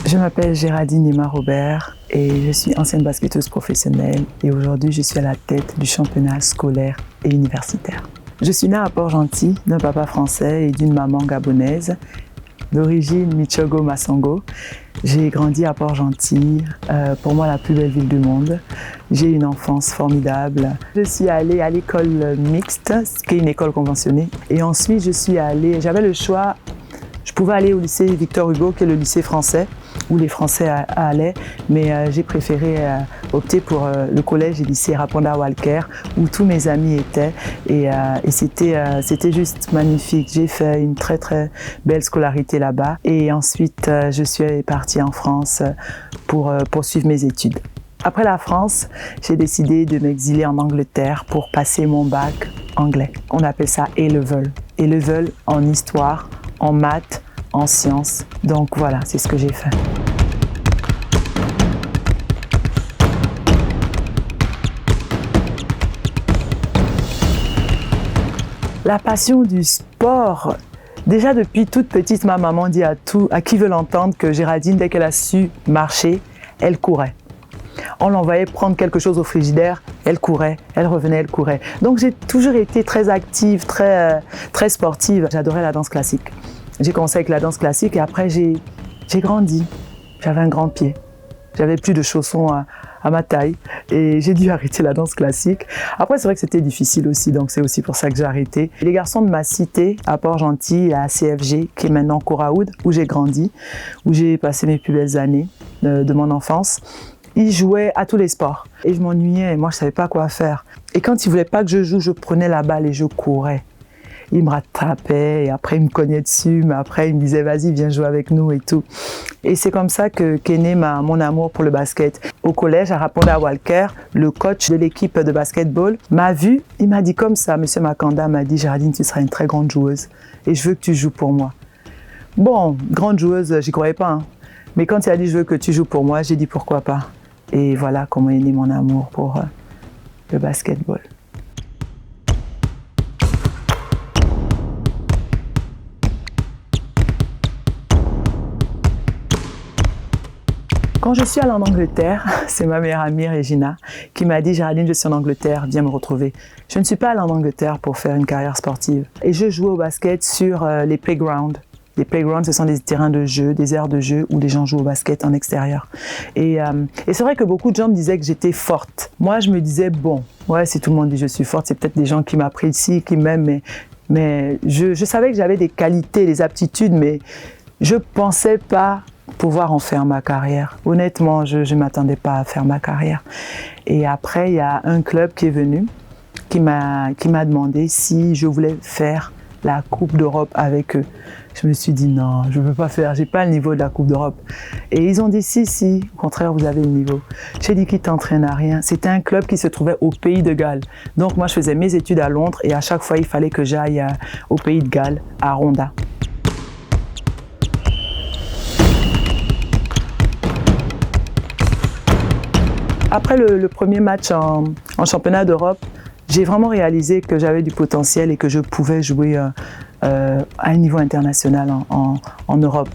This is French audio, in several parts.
Je m'appelle Géraldine Nima-Robert et je suis ancienne basketteuse professionnelle et aujourd'hui je suis à la tête du championnat scolaire et universitaire. Je suis née à Port-Gentil d'un papa français et d'une maman gabonaise d'origine Michogo Massango. J'ai grandi à Port-Gentil, pour moi la plus belle ville du monde. J'ai eu une enfance formidable. Je suis allée à l'école mixte, qui est une école conventionnée. Et ensuite j'avais le choix, je pouvais aller au lycée Victor Hugo, qui est le lycée français, où les Français allaient, mais j'ai préféré opter pour le collège et lycée Raponda Walker, où tous mes amis étaient, et c'était juste magnifique. J'ai fait une très très belle scolarité là-bas, et ensuite je suis partie en France pour poursuivre mes études. Après la France, j'ai décidé de m'exiler en Angleterre pour passer mon bac anglais. On appelle ça A-Level. A-Level en histoire, en maths, en sciences. Donc voilà, c'est ce que j'ai fait. La passion du sport. Déjà depuis toute petite, ma maman dit à qui veut l'entendre que Géraldine, dès qu'elle a su marcher, elle courait. On l'envoyait prendre quelque chose au frigidaire, elle courait, elle revenait, elle courait. Donc j'ai toujours été très active, très sportive. J'adorais la danse classique. J'ai commencé avec la danse classique et après j'ai grandi. J'avais un grand pied. J'avais plus de chaussons à ma taille et j'ai dû arrêter la danse classique. Après, c'est vrai que c'était difficile aussi, donc c'est aussi pour ça que j'ai arrêté. Les garçons de ma cité, à Port-Gentil, à CFG, qui est maintenant Coraoud, où j'ai grandi, où j'ai passé mes plus belles années de mon enfance, ils jouaient à tous les sports. Et je m'ennuyais, moi je savais pas quoi faire. Et quand ils voulaient pas que je joue, je prenais la balle et je courais. Il me rattrapait et après il me cognait dessus, mais après il me disait vas-y viens jouer avec nous et tout. Et c'est comme ça qu'est né mon amour pour le basket. Au collège à Raponda Walker, le coach de l'équipe de basketball m'a vu, il m'a dit comme ça, monsieur Makanda m'a dit Géraldine tu seras une très grande joueuse et je veux que tu joues pour moi. Bon, grande joueuse, j'y croyais pas, hein. Mais quand il a dit je veux que tu joues pour moi, j'ai dit pourquoi pas. Et voilà comment est né mon amour pour le basketball. Quand je suis allée en Angleterre, c'est ma meilleure amie Regina qui m'a dit « Géraldine, je suis en Angleterre, viens me retrouver ». Je ne suis pas allée en Angleterre pour faire une carrière sportive. Et je jouais au basket sur les playgrounds. Les playgrounds, ce sont des terrains de jeu, des aires de jeu où les gens jouent au basket en extérieur. Et c'est vrai que beaucoup de gens me disaient que j'étais forte. Moi, je me disais, bon, ouais, si tout le monde dit que je suis forte, c'est peut-être des gens qui m'apprécient, qui m'aiment, mais je savais que j'avais des qualités, des aptitudes, mais je ne pensais pas pouvoir en faire ma carrière. Honnêtement, je ne m'attendais pas à faire ma carrière. Et après, il y a un club qui est venu, qui m'a demandé si je voulais faire la Coupe d'Europe avec eux. Je me suis dit non, je ne peux pas faire, j'ai pas le niveau de la Coupe d'Europe. Et ils ont dit si, au contraire, vous avez le niveau. J'ai dit qu'ils t'entraînent à rien. C'était un club qui se trouvait au Pays de Galles. Donc moi, je faisais mes études à Londres et à chaque fois, il fallait que j'aille au Pays de Galles, à Ronda. Après le premier match en championnat d'Europe, j'ai vraiment réalisé que j'avais du potentiel et que je pouvais jouer à un niveau international en Europe.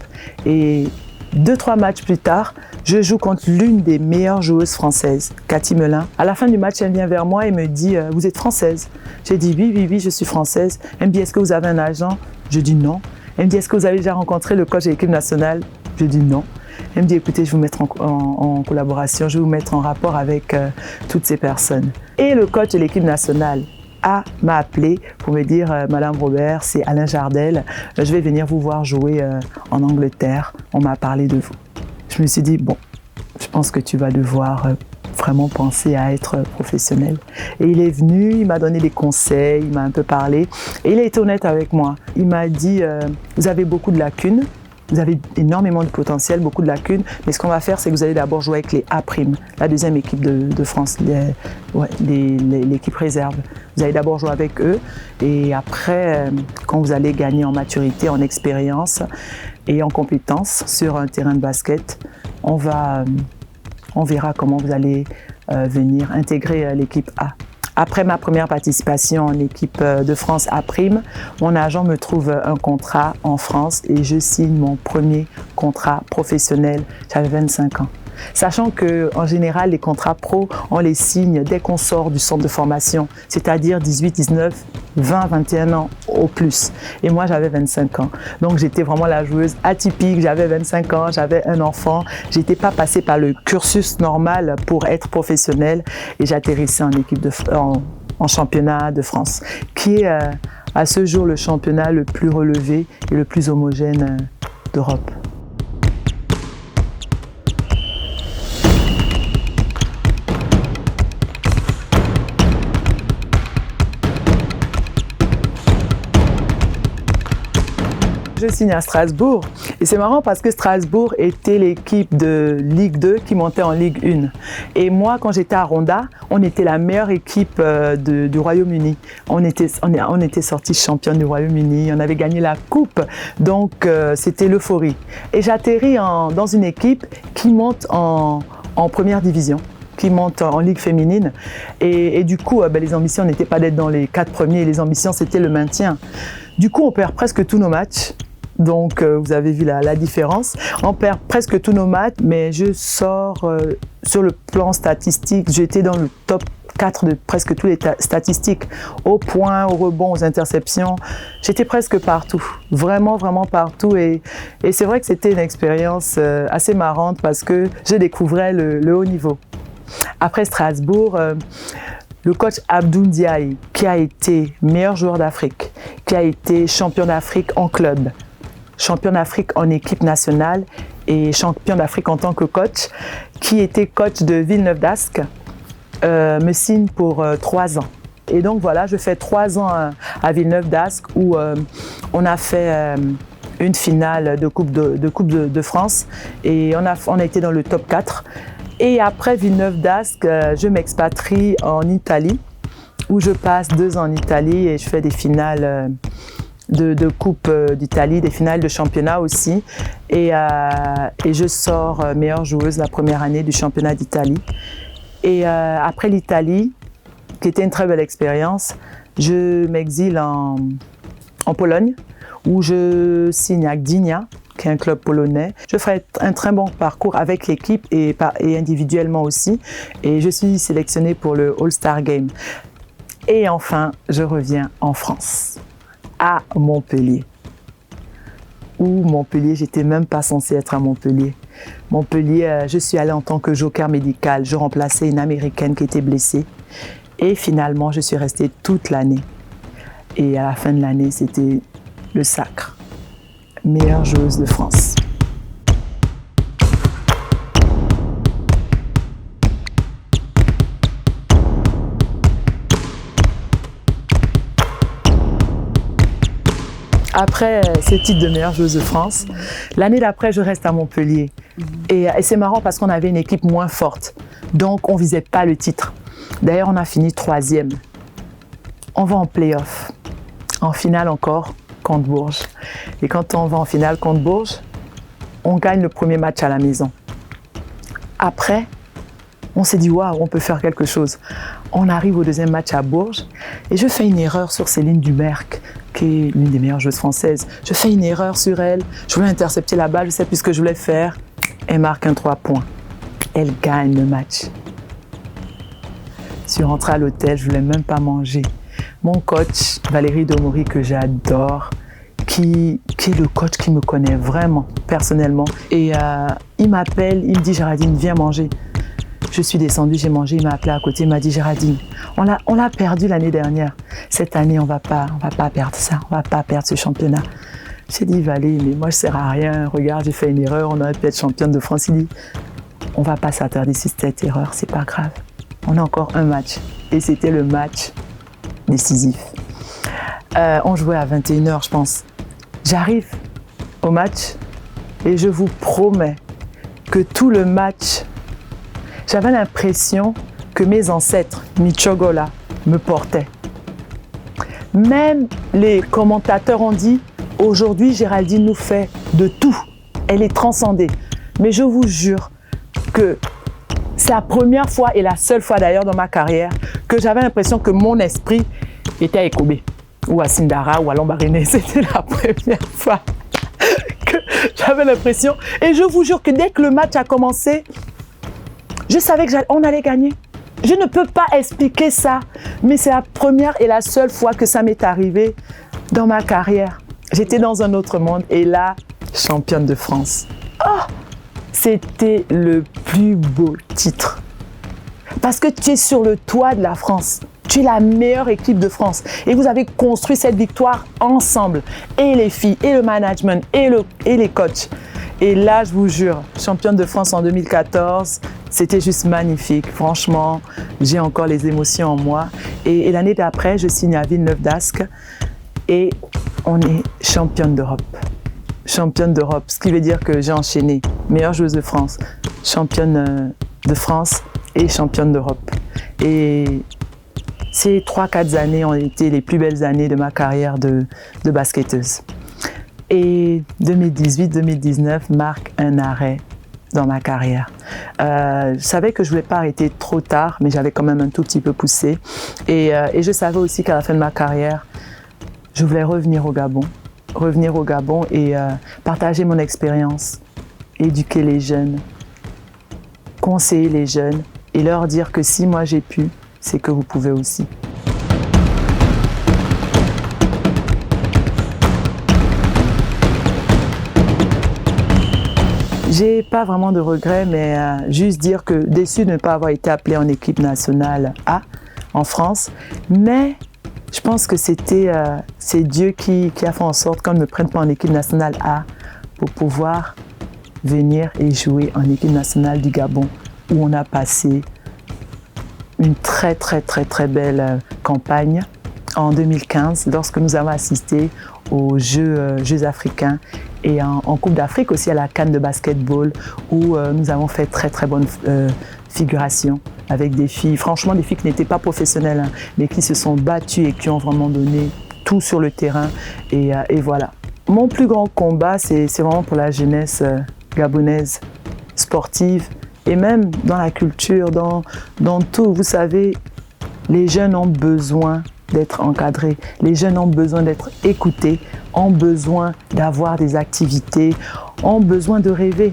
Et 2-3 matchs plus tard, je joue contre l'une des meilleures joueuses françaises, Cathy Melin. À la fin du match, elle vient vers moi et me dit « Vous êtes française ?» J'ai dit « Oui, je suis française. » Elle me dit « Est-ce que vous avez un agent ?» Je dis « Non. » Elle me dit « Est-ce que vous avez déjà rencontré le coach de l'équipe nationale ?» Je dis « Non. » Elle me dit, écoutez, je vais vous mettre en collaboration, je vais vous mettre en rapport avec toutes ces personnes. Et le coach de l'équipe nationale m'a appelé pour me dire, Madame Robert, c'est Alain Jardel, je vais venir vous voir jouer en Angleterre, on m'a parlé de vous. Je me suis dit, bon, je pense que tu vas devoir vraiment penser à être professionnel. Et il est venu, il m'a donné des conseils, il m'a un peu parlé, et il a été honnête avec moi. Il m'a dit, vous avez beaucoup de lacunes, vous avez énormément de potentiel, beaucoup de lacunes, mais ce qu'on va faire, c'est que vous allez d'abord jouer avec les A', la deuxième équipe de France, l'équipe réserve. Vous allez d'abord jouer avec eux et après, quand vous allez gagner en maturité, en expérience et en compétence sur un terrain de basket, on verra comment vous allez venir intégrer l'équipe A. Après ma première participation en équipe de France à Prime, mon agent me trouve un contrat en France et je signe mon premier contrat professionnel. J'avais 25 ans. Sachant qu'en général, les contrats pro, on les signe dès qu'on sort du centre de formation, c'est-à-dire 18, 19, 20, 21 ans au plus. Et moi, j'avais 25 ans. Donc, j'étais vraiment la joueuse atypique. J'avais 25 ans, j'avais un enfant. Je n'étais pas passée par le cursus normal pour être professionnelle et j'atterrissais en équipe en championnat de France, qui est à ce jour le championnat le plus relevé et le plus homogène d'Europe. Je signe à Strasbourg et c'est marrant parce que Strasbourg était l'équipe de Ligue 2 qui montait en Ligue 1. Et moi, quand j'étais à Ronda, on était la meilleure équipe du Royaume-Uni. On était sortis champions du Royaume-Uni, on avait gagné la coupe, donc c'était l'euphorie. Et j'atterris dans une équipe qui monte en première division, qui monte en Ligue féminine. Et du coup, les ambitions n'étaient pas d'être dans les 4 premiers, les ambitions c'était le maintien. Du coup, on perd presque tous nos matchs. Donc, vous avez vu la différence. On perd presque tous nos matchs, mais je sors sur le plan statistique. J'étais dans le top 4 de presque tous les statistiques. Au point, au rebond, aux interceptions. J'étais presque partout. Vraiment, vraiment partout. Et c'est vrai que c'était une expérience assez marrante parce que je découvrais le haut niveau. Après Strasbourg, le coach Abdou Ndiaye, qui a été meilleur joueur d'Afrique, qui a été champion d'Afrique en club, champion d'Afrique en équipe nationale et champion d'Afrique en tant que coach, qui était coach de Villeneuve d'Ascq, me signe pour 3 ans. Et donc voilà, je fais 3 ans à Villeneuve d'Ascq où on a fait une finale de Coupe de France et on a été dans le top 4. Et après Villeneuve d'Ascq, je m'expatrie en Italie où je passe 2 ans en Italie et je fais des finales de Coupe d'Italie, des finales de championnat aussi. Et je sors meilleure joueuse la première année du championnat d'Italie. Et après l'Italie, qui était une très belle expérience, je m'exile en Pologne où je signe à Gdynia, qui est un club polonais. Je ferai un très bon parcours avec l'équipe et individuellement aussi. Et je suis sélectionnée pour le All-Star Game. Et enfin, je reviens en France, à Montpellier. Montpellier, j'étais même pas censée être à Montpellier. Montpellier, je suis allée en tant que joker médical. Je remplaçais une Américaine qui était blessée. Et finalement, je suis restée toute l'année. Et à la fin de l'année, c'était le sacre. Meilleure joueuse de France. Après ce titre de meilleure joueuse de France, l'année d'après, je reste à Montpellier. Et c'est marrant parce qu'on avait une équipe moins forte. Donc, on ne visait pas le titre. D'ailleurs, on a fini 3e. On va en play-off. En finale encore, contre Bourges. Et quand on va en finale contre Bourges, on gagne le premier match à la maison. Après, on s'est dit, waouh, on peut faire quelque chose. On arrive au 2e match à Bourges et je fais une erreur sur Céline Dumerc, qui est l'une des meilleures joueuses françaises. Je fais une erreur sur elle. Je voulais intercepter la balle, je ne sais plus ce que je voulais faire. Elle marque un 3 points. Elle gagne le match. Je suis rentrée à l'hôtel, je ne voulais même pas manger. Mon coach, Valérie Domori, que j'adore, qui est le coach qui me connaît vraiment, personnellement. Et il m'appelle, il me dit, Géraldine, viens manger. Je suis descendue, j'ai mangé, il m'a appelé à côté, il m'a dit, Géraldine, on l'a perdu l'année dernière. Cette année, on va pas perdre ça, on va pas perdre ce championnat. J'ai dit, Valé, mais moi, je ne sers à rien. Regarde, j'ai fait une erreur, on aurait pu être championne de France. Il dit, on ne va pas s'attarder sur cette erreur, c'est pas grave. On a encore un match. Et c'était le match décisif. On jouait à 21h, je pense. J'arrive au match et je vous promets que tout le match, j'avais l'impression que mes ancêtres, Michogola, me portaient. Même les commentateurs ont dit, aujourd'hui, Géraldine nous fait de tout. Elle est transcendée. Mais je vous jure que C'est la première fois et la seule fois d'ailleurs dans ma carrière que j'avais l'impression que mon esprit était à Ekobe ou à Sindara ou à Lambaréné. C'était la première fois que j'avais l'impression. Et je vous jure que dès que le match a commencé, je savais qu'on allait gagner. Je ne peux pas expliquer ça, mais c'est la première et la seule fois que ça m'est arrivé dans ma carrière. J'étais dans un autre monde et là, championne de France. Oh, c'était le plus beau titre. Parce que tu es sur le toit de la France. Tu es la meilleure équipe de France. Et vous avez construit cette victoire ensemble. Et les filles, et le management, et les coachs. Et là, je vous jure, championne de France en 2014, c'était juste magnifique. Franchement, j'ai encore les émotions en moi. Et l'année d'après, je signe à Villeneuve d'Ascq et on est championne d'Europe. Championne d'Europe, ce qui veut dire que j'ai enchaîné meilleure joueuse de France, championne de France et championne d'Europe. Et ces 3-4 années ont été les plus belles années de ma carrière de basketteuse. Et 2018-2019 marque un arrêt dans ma carrière. Je savais que je ne voulais pas arrêter trop tard, mais j'avais quand même un tout petit peu poussé. Et je savais aussi qu'à la fin de ma carrière, je voulais revenir au Gabon et partager mon expérience, éduquer les jeunes, conseiller les jeunes et leur dire que si moi j'ai pu, c'est que vous pouvez aussi. J'ai pas vraiment de regrets, mais juste dire que déçu de ne pas avoir été appelée en équipe nationale A en France, mais je pense que c'est Dieu qui a fait en sorte qu'on ne me prenne pas en équipe nationale A pour pouvoir venir et jouer en équipe nationale du Gabon, où on a passé une très belle campagne en 2015, lorsque nous avons assisté aux Jeux africains et en Coupe d'Afrique aussi à la CAN de basketball, où nous avons fait très bonne figuration avec des filles, franchement des filles qui n'étaient pas professionnelles, hein, mais qui se sont battues et qui ont vraiment donné tout sur le terrain. Et voilà. Mon plus grand combat, c'est vraiment pour la jeunesse gabonaise, sportive, et même dans la culture, dans tout. Vous savez, les jeunes ont besoin d'être encadrés, les jeunes ont besoin d'être écoutés, ont besoin d'avoir des activités, ont besoin de rêver.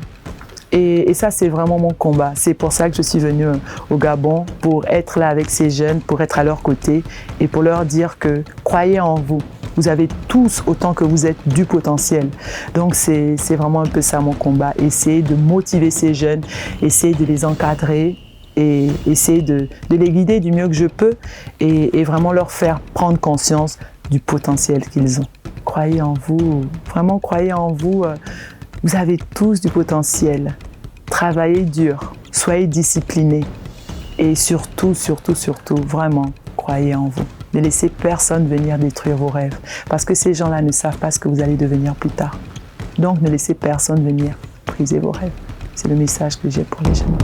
Et ça, c'est vraiment mon combat. C'est pour ça que je suis venue au Gabon, pour être là avec ces jeunes, pour être à leur côté et pour leur dire que croyez en vous. Vous avez tous, autant que vous êtes, du potentiel. Donc, c'est vraiment un peu ça mon combat. Essayer de motiver ces jeunes, essayer de les encadrer et essayer de les guider du mieux que je peux et vraiment leur faire prendre conscience du potentiel qu'ils ont. Croyez en vous, vraiment croyez en vous. Vous avez tous du potentiel. Travaillez dur, soyez disciplinés et surtout, vraiment, croyez en vous. Ne laissez personne venir détruire vos rêves parce que ces gens-là ne savent pas ce que vous allez devenir plus tard. Donc, ne laissez personne venir briser vos rêves. C'est le message que j'ai pour les jeunes.